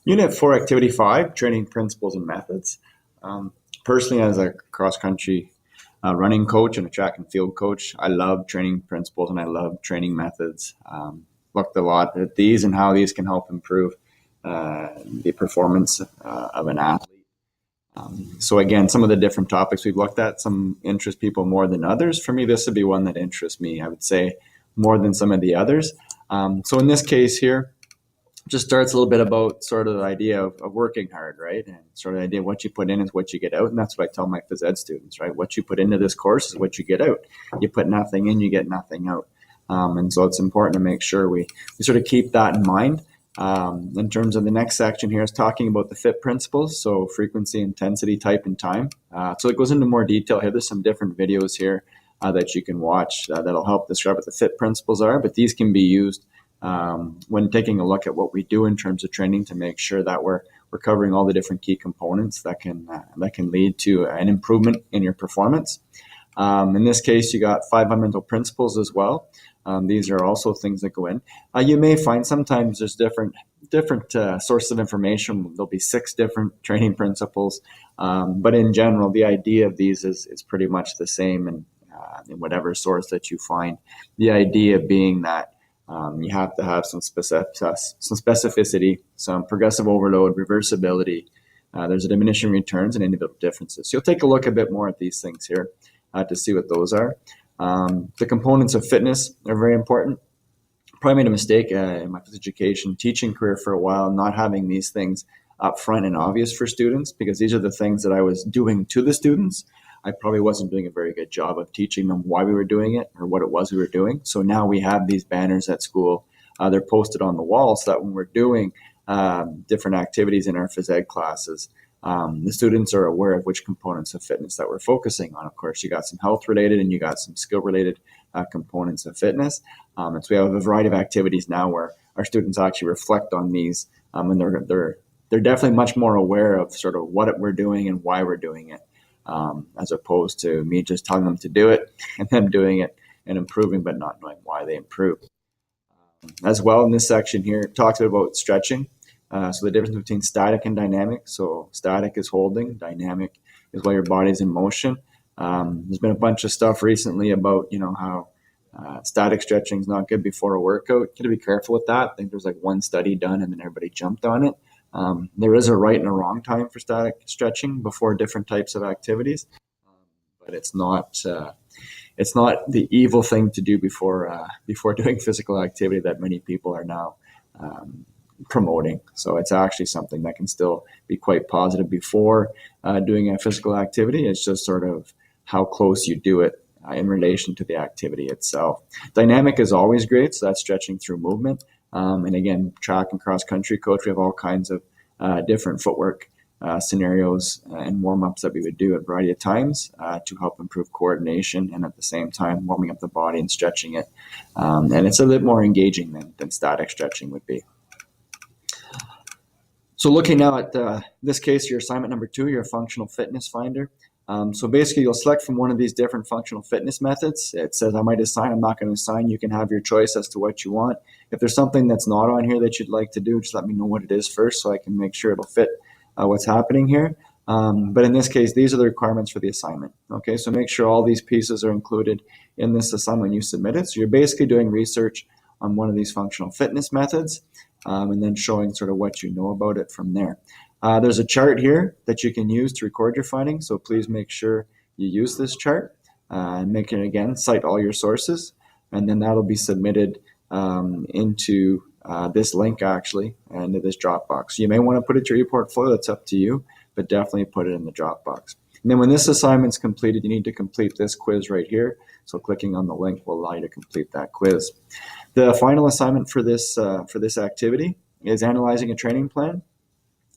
Unit 4, Activity 5, Training Principles and Methods. Um, Personally, as a cross-country running coach and a track and field coach, I love training principles and I love training methods. Looked a lot at these and how these can help improve the performance of an athlete. So again, some of the different topics we've looked at, some interest people more than others. For me, this would be one that interests me, I would say, more than some of the others. So in this case here, just starts a little bit about sort of the idea of working hard, right? And sort of the idea of what you put in is what you get out. And that's what I tell my phys ed students, right? What you put into this course is what you get out. You put nothing in, you get nothing out. And so it's important to make sure we sort of keep that in mind. In terms of the next section here is talking about the FIT principles, so frequency, intensity, type, and time. So it goes into more detail here. There's some different videos here that you can watch that'll help describe what the FIT principles are, but these can be used when taking a look at what we do in terms of training to make sure that we're covering all the different key components that can lead to an improvement in your performance. In this case, you got 5 fundamental principles as well. These are also things that go in. You may find sometimes there's different sources of information. There'll be 6 different training principles, but in general, the idea of these is pretty much the same in whatever source that you find. The idea being that you have to have some specificity, some progressive overload, reversibility. There's a diminishing returns and individual differences. So you'll take a look a bit more at these things here to see what those are. The components of fitness are very important. Probably made a mistake in my physical education teaching career for a while, not having these things up front and obvious for students, because these are the things that I was doing to the students. I probably wasn't doing a very good job of teaching them why we were doing it or what it was we were doing. So now we have these banners at school. They're posted on the wall so that when we're doing different activities in our phys ed classes, the students are aware of which components of fitness that we're focusing on. Of course, you got some health related and you got some skill related components of fitness. And so we have a variety of activities now where our students actually reflect on these, and they're definitely much more aware of sort of what we're doing and why we're doing it, as opposed to me just telling them to do it and them doing it and improving, but not knowing why they improve. As well, in this section here, it talks about stretching. So the difference between static and dynamic. So static is holding, dynamic is while your body's in motion. There's been a bunch of stuff recently about, how static stretching is not good before a workout. You got to be careful with that. I think there's like one study done and then everybody jumped on it. There is a right and a wrong time for static stretching before different types of activities, but it's not the evil thing to do before doing physical activity that many people are now promoting. So it's actually something that can still be quite positive before doing a physical activity. It's just sort of how close you do it in relation to the activity itself. Dynamic is always great, so that's stretching through movement. And again, track and cross country coach, we have all kinds of different footwork scenarios and warm-ups that we would do at a variety of times to help improve coordination and at the same time warming up the body and stretching it. And it's a bit more engaging than static stretching would be. So looking now at this case, your assignment number 2, your functional fitness finder. So basically you'll select from one of these different functional fitness methods. It says I might assign, I'm not going to assign. You can have your choice as to what you want. If there's something that's not on here that you'd like to do, just let me know what it is first so I can make sure it'll fit what's happening here. But in this case, these are the requirements for the assignment. Okay, so make sure all these pieces are included in this assignment when you submit it. So you're basically doing research on one of these functional fitness methods and then showing sort of what you know about it from there. There's a chart here that you can use to record your findings, so please make sure you use this chart and make it, again, cite all your sources, and then that'll be submitted into this link actually, into this Dropbox. You may want to put it to your portfolio, that's up to you, but definitely put it in the Dropbox. And then when this assignment's completed, you need to complete this quiz right here. So clicking on the link will allow you to complete that quiz. The final assignment for this activity is analyzing a training plan.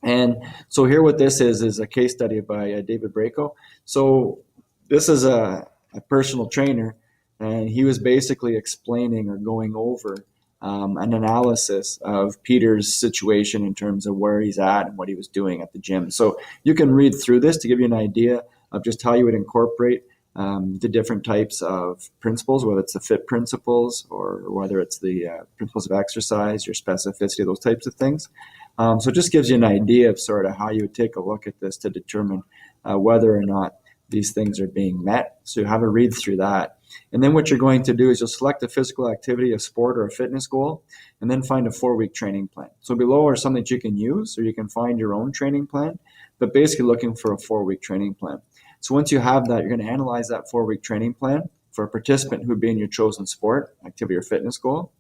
And so here what this is a case study by David Braco. So this is a personal trainer, and he was basically explaining or going over an analysis of Peter's situation in terms of where he's at and what he was doing at the gym. So you can read through this to give you an idea of just how you would incorporate the different types of principles, whether it's the FIT principles or whether it's the principles of exercise, your specificity, those types of things. So it just gives you an idea of sort of how you would take a look at this to determine whether or not these things are being met. So you have a read through that. And then what you're going to do is you'll select a physical activity, a sport, or a fitness goal, and then find a 4-week training plan. So below are something that you can use, or you can find your own training plan, but basically looking for a 4-week training plan. So once you have that, you're going to analyze that 4-week training plan for a participant who would be in your chosen sport, activity, or fitness goal.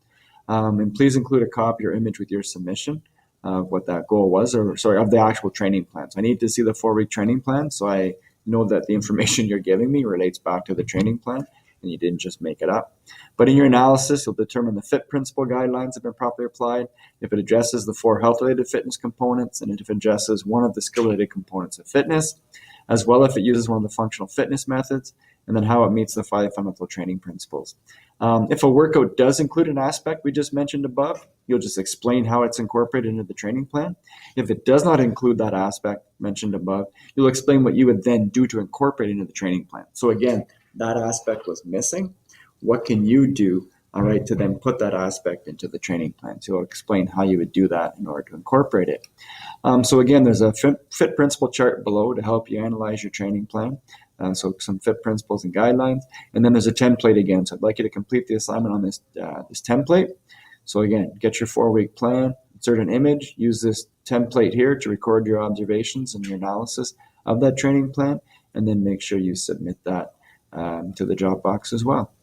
And please include a copy or image with your submission of what that goal was, or sorry, of the actual training plan. So I need to see the 4-week training plan so I know that the information you're giving me relates back to the training plan and you didn't just make it up. But in your analysis, you'll determine the FIT principle guidelines have been properly applied, if it addresses the 4 health-related fitness components, and if it addresses one of the skill-related components of fitness, as well if it uses one of the functional fitness methods, and then how it meets the 5 fundamental training principles. If a workout does include an aspect we just mentioned above, you'll just explain how it's incorporated into the training plan. If it does not include that aspect mentioned above, you'll explain what you would then do to incorporate it into the training plan. So again, that aspect was missing. What can you do, all right, to then put that aspect into the training plan? So I'll explain how you would do that in order to incorporate it. So again, there's a FIT principle chart below to help you analyze your training plan. So some FIT principles and guidelines. And then there's a template again. So I'd like you to complete the assignment on this template. So again, get your 4-week plan, insert an image, use this template here to record your observations and your analysis of that training plan, and then make sure you submit that to the Dropbox as well.